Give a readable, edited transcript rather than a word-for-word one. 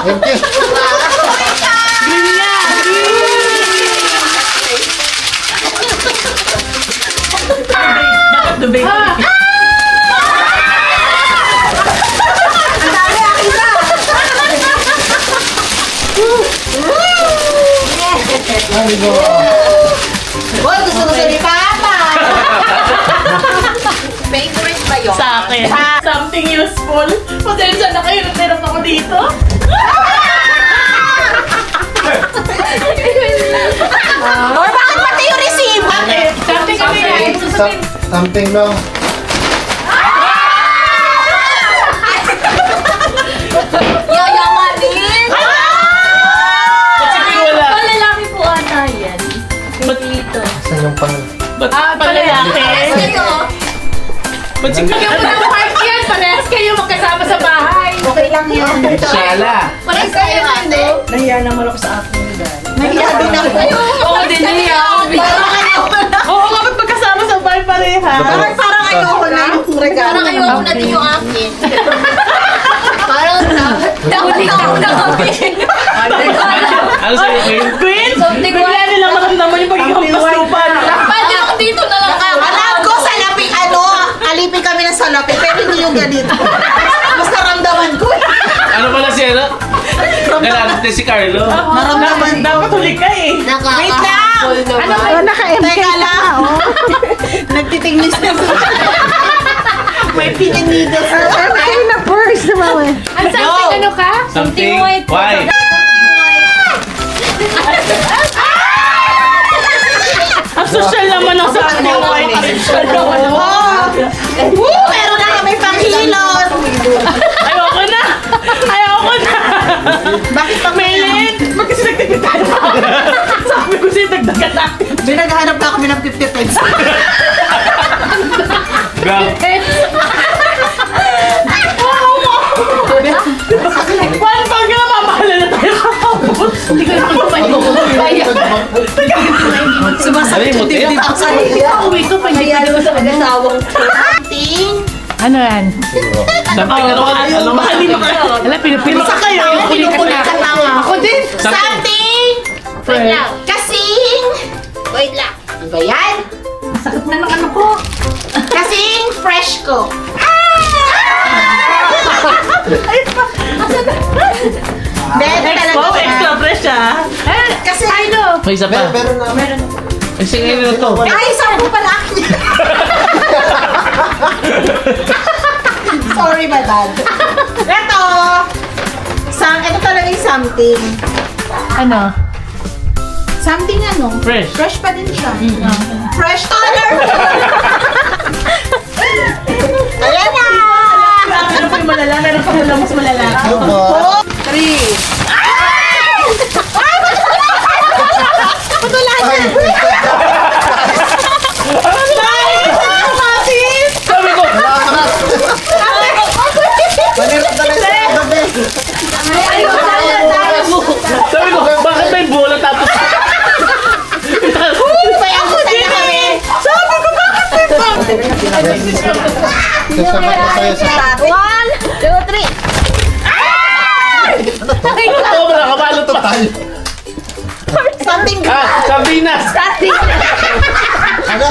Thank you. Green nga! Dapat dubig. Ay, go. Boy, gusto ni Papa. Favorite ba yun? Sa akin. Something useful. Pasensya na kayo, natirap ako dito. Or bakit pati yung receive? Something kami rin. Something long. Yayamanin! Ba't sige wala? Palalaki po ata yan. Dito. Saan yung pang... Ba't palalaki? Sa'yo. Ba't sige Yung mga part yan, parehas kayo magkasama sa bahay. Okay lang yun. Shala. Parehas kayo ate. Nahiya din ako. Oo, din niya. Oo nga, ba't magkasama sa bahay pareha? Parang ayoko na yung regalo. Parang ayoko na din yung akin. Parang dapat na kami. Ano sa'yo, Queen? Queen, Something bigla nilang maramdaman yung pagiging hampas-lupa. Pwede ako dito na lang ako. Alam ko salapi alipin kami ng salapi, pero hindi yung ganito. Basta ramdaman ko. Ano pala si ano? Galante si Carlo. Naramdaman ko. Dapat huli ka eh. Wait lang! Ano ba? Teka lang. Nagtitignis na sa... May pininidos na. na first naman. Ang something ano ka? Something white. white. Ang social naman ng something white. Meron na kami panghilot. Ayoko na! Ayoko na! Bakit pag Maylin! Ba't kasi nagtipid tayo? Sabi ko sa'yo, dagdagan natin. may naghahanap na kami ng 50 pesos. Grab. Paano pag namamahala na tayo kakapos? Hindi ko naman Ano yung muti? Uwi ko pa hindi pa sa Nag-asawang something. Ano yan? Something ano ka? Ano Baka hindi ka? maka... Wala, pinupili Sa kayo, Pinukulit ka lang. Ako din. Something. Wait lang. Kasing. Wait lang. Ano ba yan? Sakit na ng ano ko. Kasing fresh ko. Bebe talaga Wow, siya. extra fresh ah. Kasi May isa pa. Meron na. Ay, sige na to. ay, sampu pala akin. Sorry, my bad. Ito talaga yung something. Ano? Something ano? Fresh. Fresh pa din siya. Fresh color. Ayan na! Meron pa yung malala, meron pa yung mas malala. Ano ba? 3. Patulan na! Sabi ko! Manirap na lang sa gabi. Sabi ko, bakit may bola tapos... Payamutan na kami! Sasabay ko sa'yo sa... 1, 2, 3. Ito, wala ka balot pa. Something Ah, Sabinas! Ano?